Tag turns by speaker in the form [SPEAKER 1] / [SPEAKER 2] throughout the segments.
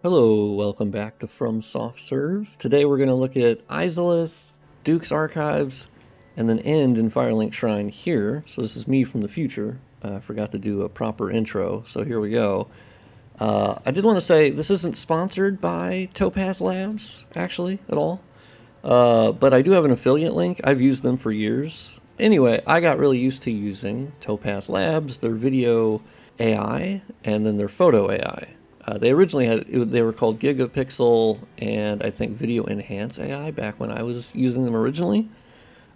[SPEAKER 1] Hello, welcome back to From Soft Serve. Today we're going to look at Izalith, Duke's Archives, and then end in Firelink Shrine here. So this is me from the future. I forgot to do a proper intro, so here we go. I did want to say this isn't sponsored by Topaz Labs, actually, at all. But I do have an affiliate link. I've used them for years. Anyway, I got really used to using Topaz Labs, their video AI, and then their photo AI. They originally they were called Gigapixel and I think Video Enhance AI back when I was using them originally.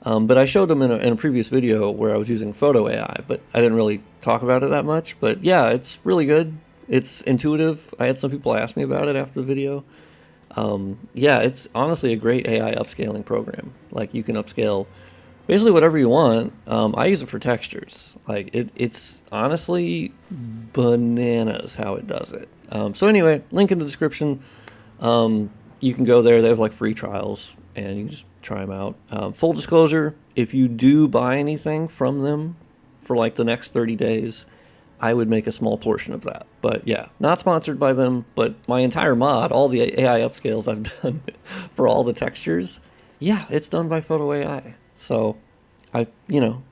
[SPEAKER 1] But I showed them in a previous video where I was using Photo AI, but I didn't really talk about it that much. But yeah, it's really good. It's intuitive. I had some people ask me about it after the video. Yeah, it's honestly a great AI upscaling program. Like you can upscale basically whatever you want. I use it for textures. Like it's honestly bananas how it does it. So anyway, link in the description. You can go there. They have like free trials and you can just try them out. Full disclosure, if you do buy anything from them for like the next 30 days, I would make a small portion of that. But yeah, not sponsored by them, but my entire mod, all the AI upscales I've done for all the textures, yeah, it's done by Photo AI. So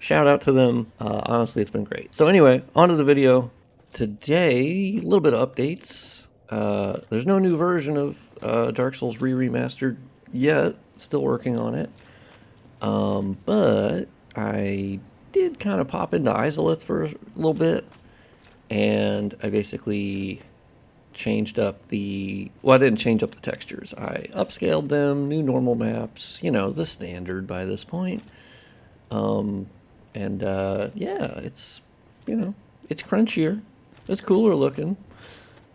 [SPEAKER 1] shout out to them. Honestly, it's been great. So anyway, on to the video. Today, a little bit of updates. There's no new version of Dark Souls Remastered yet. Still working on it. But I did kind of pop into Izalith for a little bit. And I basically changed up I didn't change up the textures. I upscaled them, new normal maps, the standard by this point. Yeah, it's crunchier. It's cooler looking.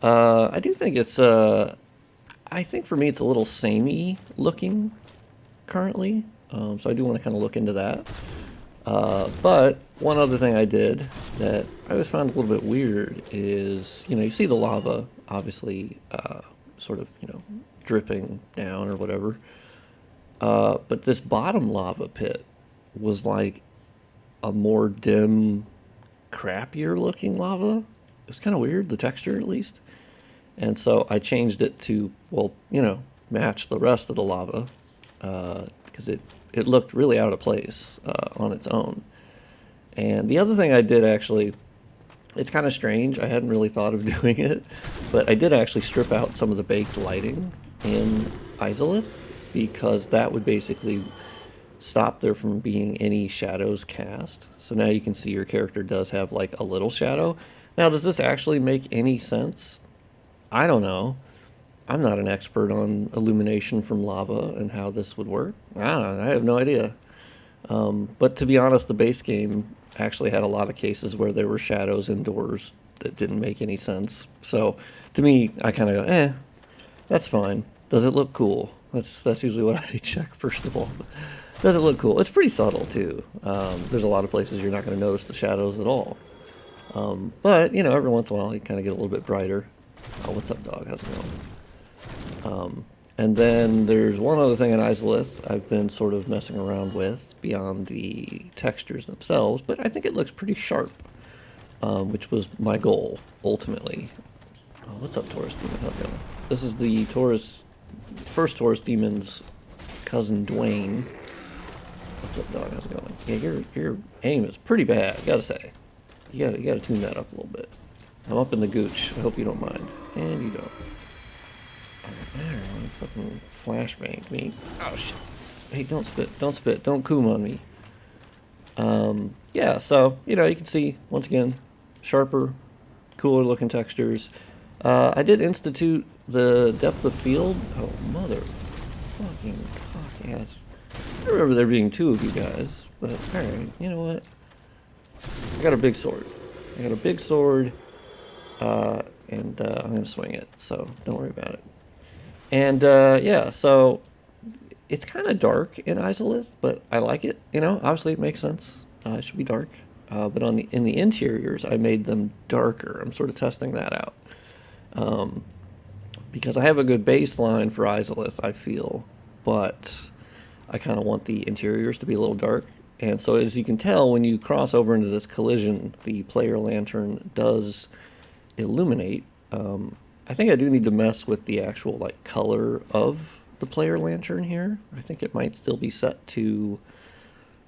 [SPEAKER 1] I do think I think for me it's a little samey looking currently. So I do want to kind of look into that. But one other thing I did that I always found a little bit weird is, you see the lava, obviously, sort of, dripping down or whatever. But this bottom lava pit was like a more dim, crappier looking lava. It was kind of weird, the texture at least. And so I changed it to, match the rest of the lava, because it looked really out of place on its own. And the other thing I did actually, it's kind of strange, I hadn't really thought of doing it, but I did actually strip out some of the baked lighting in Izalith, because that would basically stop there from being any shadows cast. So now you can see your character does have like a little shadow. Now, does this actually make any sense? I don't know. I'm not an expert on illumination from lava and how this would work. I don't know. I have no idea. But to be honest, the base game actually had a lot of cases where there were shadows indoors that didn't make any sense. So to me, I kind of go, that's fine. Does it look cool? That's usually what I check first of all. Does it look cool? It's pretty subtle too. There's a lot of places you're not going to notice the shadows at all. But every once in a while you kind of get a little bit brighter. Oh, what's up, dog? How's it going? And then there's one other thing in Izalith I've been sort of messing around with beyond the textures themselves, but I think it looks pretty sharp, which was my goal ultimately. Oh, what's up, Taurus Demon? How's it going? This is the first Taurus Demon's cousin Dwayne. What's up, dog? How's it going? Yeah, your aim is pretty bad, I gotta say. You gotta tune that up a little bit. I'm up in the gooch. I hope you don't mind. And you don't. Alright, you fucking flashbanged me. Oh shit. Hey, don't spit. Don't coom on me. Yeah, so, you can see, once again, sharper, cooler looking textures. I did institute the depth of field. Oh, mother fucking cock ass. I remember there being two of you guys, but alright, you know what? I got a big sword. And I'm going to swing it, so don't worry about it. And yeah, so it's kind of dark in Izalith, but I like it. Obviously it makes sense. It should be dark. But in the interiors, I made them darker. I'm sort of testing that out. Because I have a good baseline for Izalith, I feel, but I kind of want the interiors to be a little dark. And so as you can tell, when you cross over into this collision, the player lantern does illuminate I think I do need to mess with the actual like color of the player lantern here. I think it might still be set to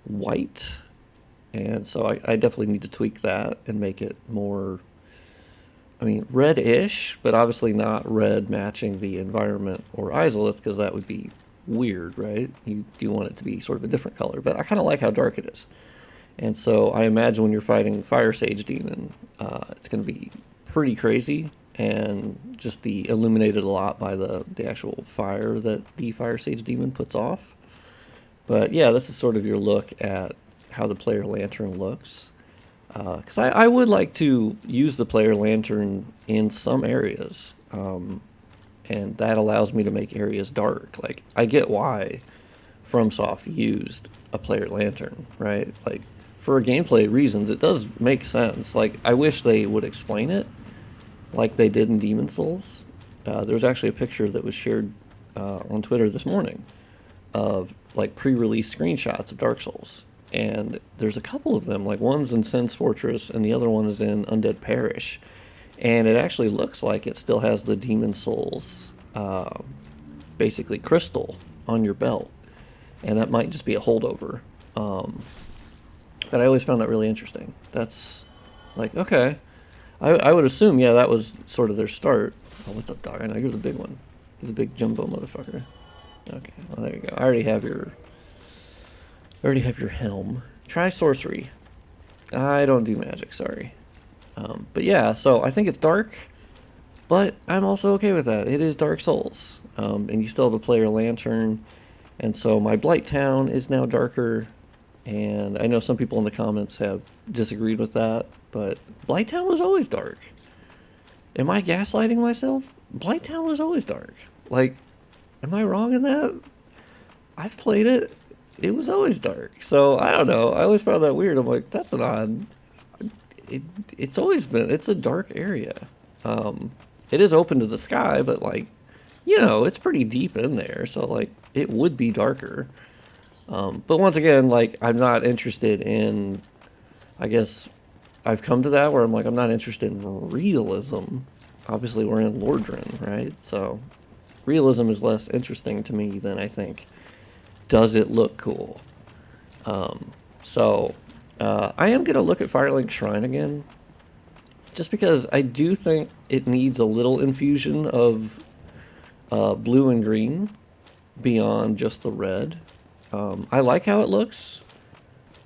[SPEAKER 1] white, and so I definitely need to tweak that and make it more, I mean, red-ish, but obviously not red matching the environment or Izalith, because that would be weird, right? You do want it to be sort of a different color, but I kind of like how dark it is. And so I imagine when you're fighting Fire Sage Demon, it's going to be pretty crazy, and just the illuminated a lot by the actual fire that the Fire Sage Demon puts off. But yeah, this is sort of your look at how the player lantern looks. Because I would like to use the player lantern in some areas, and that allows me to make areas dark. Like, I get why FromSoft used a player lantern, right? Like, for gameplay reasons, it does make sense. Like, I wish they would explain it like they did in Demon Souls. There was actually a picture that was shared on Twitter this morning of like pre-release screenshots of Dark Souls. And there's a couple of them, like one's in Sin's Fortress and the other one is in Undead Parish. And it actually looks like it still has the Demon Souls, basically crystal on your belt. And that might just be a holdover. But I always found that really interesting. That's like, okay. I would assume, yeah, that was sort of their start. Oh, what's up, dog? I know you're the big one. You're the big jumbo motherfucker. Okay, well, there you go. I already have your helm. Try sorcery. I don't do magic, sorry. But yeah, so I think it's dark, but I'm also okay with that. It is Dark Souls, and you still have a player lantern, and so my Blight Town is now darker, and I know some people in the comments have disagreed with that, but Blight Town was always dark. Am I gaslighting myself? Blight Town was always dark. Like, am I wrong in that? I've played it. It was always dark. So, I don't know. I always found that weird. I'm like, that's an odd... It's always been... It's a dark area. It is open to the sky, but, like, you know, it's pretty deep in there. So, like, it would be darker. But once again, like, I'm not interested in... I guess I've come to that where I'm like, I'm not interested in realism. Obviously, we're in Lordran, right? So, realism is less interesting to me than I think... Does it look cool? So, I am going to look at Firelink Shrine again, just because I do think it needs a little infusion of blue and green beyond just the red. I like how it looks,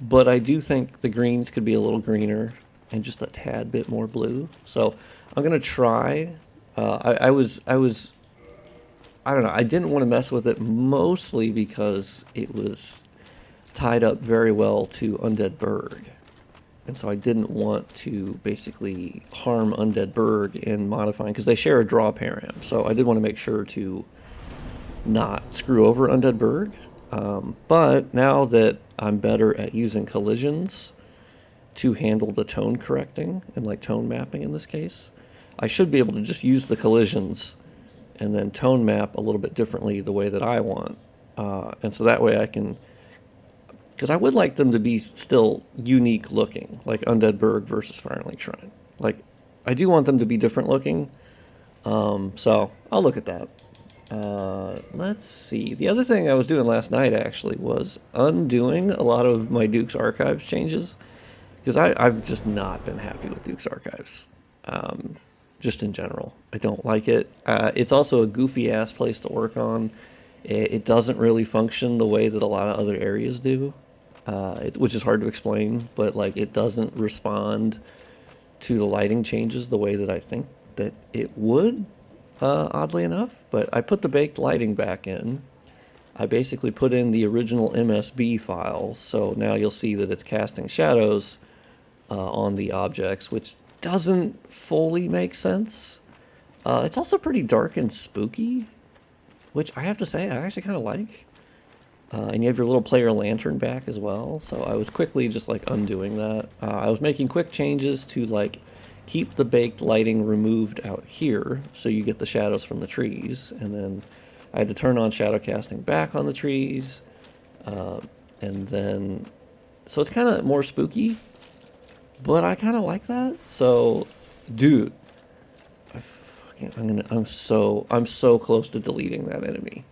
[SPEAKER 1] but I do think the greens could be a little greener and just a tad bit more blue. So, I'm going to try. I don't know, I didn't want to mess with it mostly because it was tied up very well to Undead Berg. And so I didn't want to basically harm Undead Berg in modifying, because they share a draw param. So I did want to make sure to not screw over Undead Berg. But now that I'm better at using collisions to handle the tone correcting and like tone mapping in this case, I should be able to just use the collisions and then tone map a little bit differently the way that I want. And so that way I can... Because I would like them to be still unique looking, like Undead Berg versus Firelink Shrine. Like, I do want them to be different looking. So, I'll look at that. Let's see. The other thing I was doing last night, actually, was undoing a lot of my Duke's Archives changes. Because I've just not been happy with Duke's Archives. Just in general. I don't like it. It's also a goofy-ass place to work on. It doesn't really function the way that a lot of other areas do, which is hard to explain, but like it doesn't respond to the lighting changes the way that I think that it would, oddly enough. But I put the baked lighting back in. I basically put in the original MSB file, so now you'll see that it's casting shadows on the objects, which doesn't fully make sense. It's also pretty dark and spooky, which I have to say I actually kind of like. And you have your little player lantern back as well, so I was quickly just like undoing that. I was making quick changes to like keep the baked lighting removed out here so you get the shadows from the trees, and then I had to turn on shadow casting back on the trees, and then so it's kind of more spooky. But I kind of like that. So, dude, I I'm so close to deleting that enemy.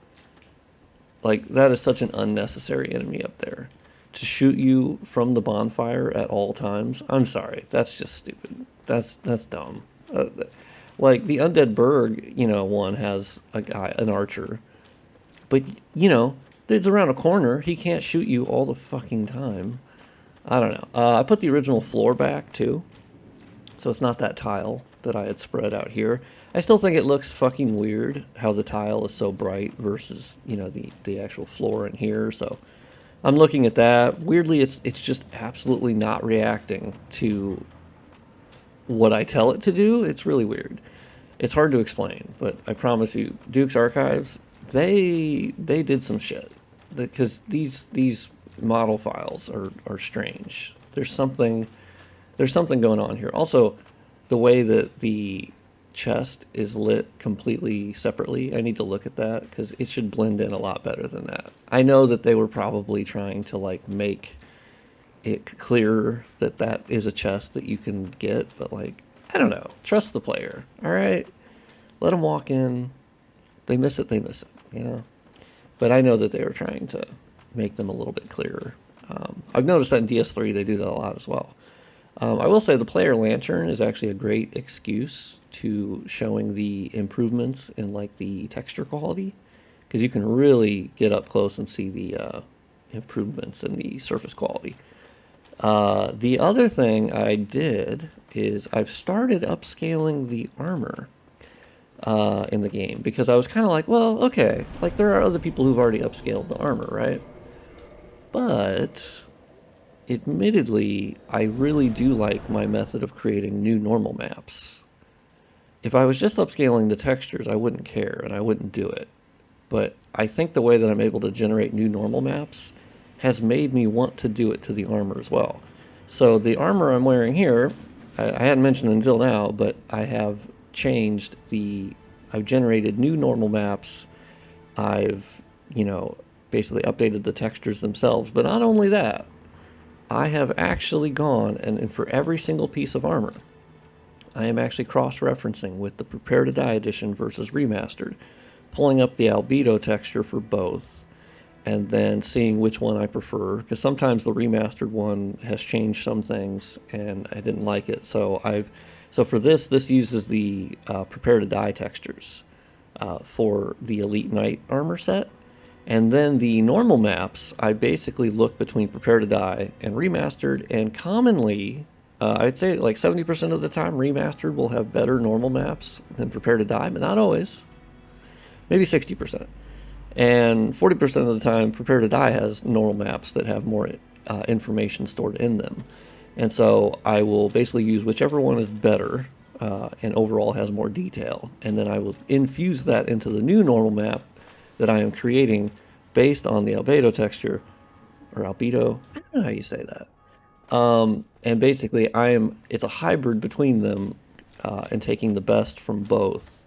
[SPEAKER 1] Like, that is such an unnecessary enemy up there. To shoot you from the bonfire at all times, I'm sorry, that's just stupid. That's dumb. Like, the Undead Berg, one has an archer. But, it's around a corner. He can't shoot you all the fucking time. I don't know. I put the original floor back, too. So it's not that tile that I had spread out here. I still think it looks fucking weird how the tile is so bright versus, the actual floor in here. So I'm looking at that. Weirdly, it's just absolutely not reacting to what I tell it to do. It's really weird. It's hard to explain, but I promise you, Duke's Archives, they did some shit. Because these model files are strange. There's something going on here. Also, the way that the chest is lit completely separately, I need to look at that because it should blend in a lot better than that. I know that they were probably trying to like make it clearer that that is a chest that you can get, but like, I don't know. Trust the player, all right? Let them walk in. They miss it, But I know that they were trying to make them a little bit clearer. I've noticed that in DS3 they do that a lot as well. I will say the player lantern is actually a great excuse to showing the improvements in like the texture quality, because you can really get up close and see the improvements in the surface quality. The other thing I did is I've started upscaling the armor in the game, because I was kind of like, well, okay, like there are other people who've already upscaled the armor, right? But admittedly, I really do like my method of creating new normal maps. If I was just upscaling the textures, I wouldn't care and I wouldn't do it. But I think the way that I'm able to generate new normal maps has made me want to do it to the armor as well. So the armor I'm wearing here, I hadn't mentioned until now, but I have changed I've generated new normal maps. I've, basically updated the textures themselves. But not only that, I have actually gone and for every single piece of armor, I am actually cross-referencing with the Prepare to Die edition versus remastered, pulling up the albedo texture for both, and then seeing which one I prefer, because sometimes the remastered one has changed some things and I didn't like it. So for this uses the Prepare to Die textures for the Elite Knight armor set. And then the normal maps, I basically look between Prepare to Die and Remastered, and commonly, I'd say like 70% of the time, Remastered will have better normal maps than Prepare to Die, but not always. Maybe 60%. And 40% of the time, Prepare to Die has normal maps that have more information stored in them. And so I will basically use whichever one is better and overall has more detail. And then I will infuse that into the new normal map that I am creating based on the albedo texture, or albedo, I don't know how you say that. And basically it's a hybrid between them and taking the best from both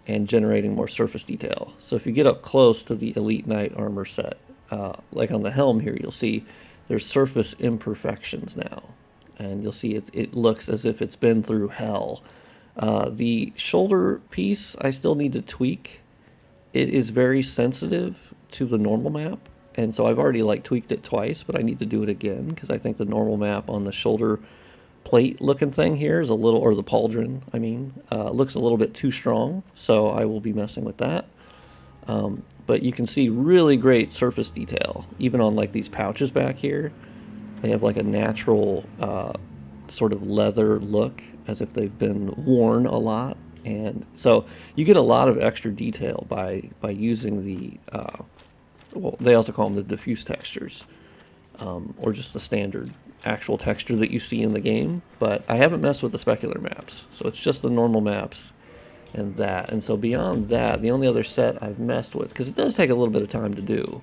[SPEAKER 1] and generating more surface detail. So if you get up close to the Elite Knight armor set, like on the helm here, you'll see there's surface imperfections now. And you'll see it looks as if it's been through hell. The shoulder piece, I still need to tweak. It is very sensitive to the normal map, and so I've already tweaked it twice, but I need to do it again because I think the normal map on the shoulder plate looking thing here is a little, or the pauldron, looks a little bit too strong, so I will be messing with that. But you can see really great surface detail, even on these pouches back here. They have a natural sort of leather look, as if they've been worn a lot. And so you get a lot of extra detail by using the, they also call them the diffuse textures, or just the standard actual texture that you see in the game. But I haven't messed with the specular maps, so it's just the normal maps and that. And so beyond that, the only other set I've messed with, because it does take a little bit of time to do,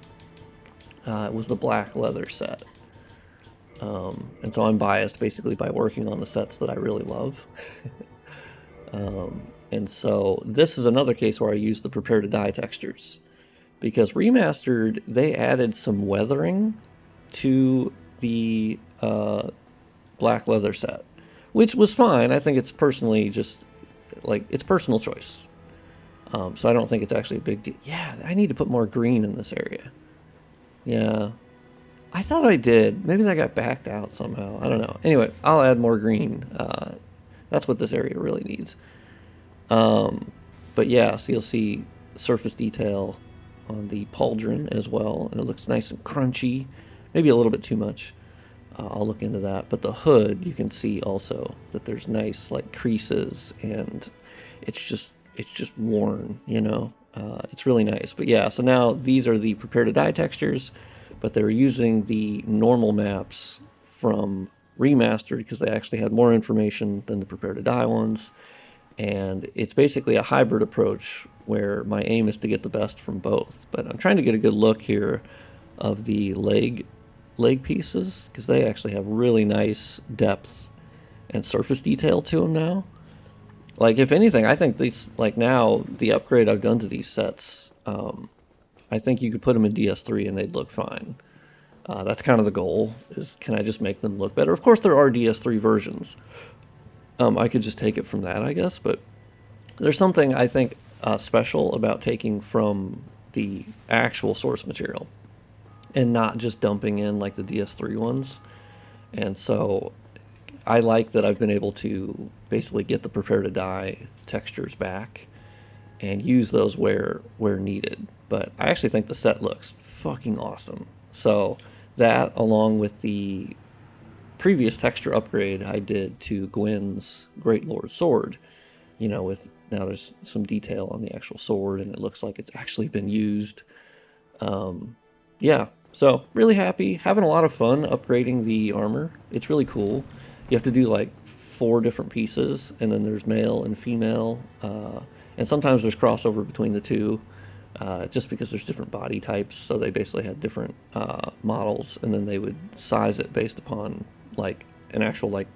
[SPEAKER 1] was the black leather set. And so I'm biased basically by working on the sets that I really love. And so this is another case where I use the Prepare to Die textures, because Remastered, they added some weathering to the black leather set, which was fine. I think it's personally just, like, it's personal choice. So I don't think it's actually a big deal. Yeah, I need to put more green in this area. Yeah. I thought I did. Maybe that got backed out somehow. I don't know. Anyway, I'll add more green. That's what this area really needs. But yeah, so you'll see surface detail on the pauldron as well, and it looks nice and crunchy. Maybe a little bit too much. I'll look into that. But the hood, you can see also that there's nice like creases, and it's just worn, you know. It's really nice. But yeah, so now these are the prepare to die textures, but they're using the normal maps from remastered because they actually had more information than the prepare to die ones. And it's basically a hybrid approach where my aim is to get the best from both. But I'm trying to get a good look here of the leg pieces because they actually have really nice depth and surface detail to them now. Like, if anything, I think these, like, now the upgrade I've done to these sets, I think you could put them in DS3 and they'd look fine. That's kind of the goal, is can I just make them look better? Of course there are DS3 versions. I could just take it from that, I guess, but there's something I think special about taking from the actual source material and not just dumping in like the DS3 ones. And so I like that I've been able to basically get the prepare to die textures back and use those where needed. But I actually think the set looks fucking awesome. So that, along with the previous texture upgrade I did to Gwyn's Great Lord sword, you know, with now there's some detail on the actual sword and it looks like it's actually been used. Yeah, so really happy, having a lot of fun upgrading the armor. It's really cool. You have to do like 4 different pieces, and then there's male and female, and sometimes there's crossover between the two, just because there's different body types, so they basically had different models, and then they would size it based upon like an actual, like,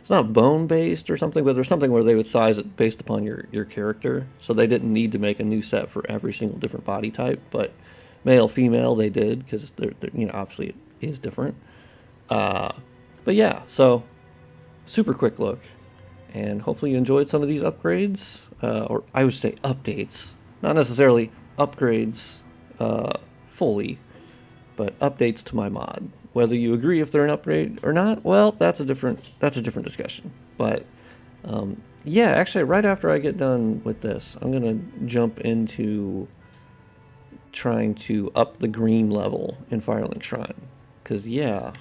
[SPEAKER 1] it's not bone based or something, but there's something where they would size it based upon your character, so they didn't need to make a new set for every single different body type, but male female they did, because they're, you know, obviously it is different. But yeah, so super quick look, and hopefully you enjoyed some of these upgrades, or I would say updates, not necessarily upgrades fully, but updates to my mod. Whether you agree if they're an upgrade or not, well, that's a different discussion. But yeah, actually, right after I get done with this, I'm gonna jump into trying to up the green level in Firelink Shrine, because yeah,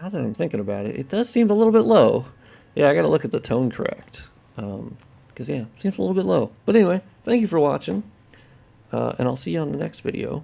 [SPEAKER 1] now that I'm thinking about it, it does seem a little bit low. Yeah, I gotta look at the tone correct, because yeah, it seems a little bit low. But anyway, thank you for watching, and I'll see you on the next video.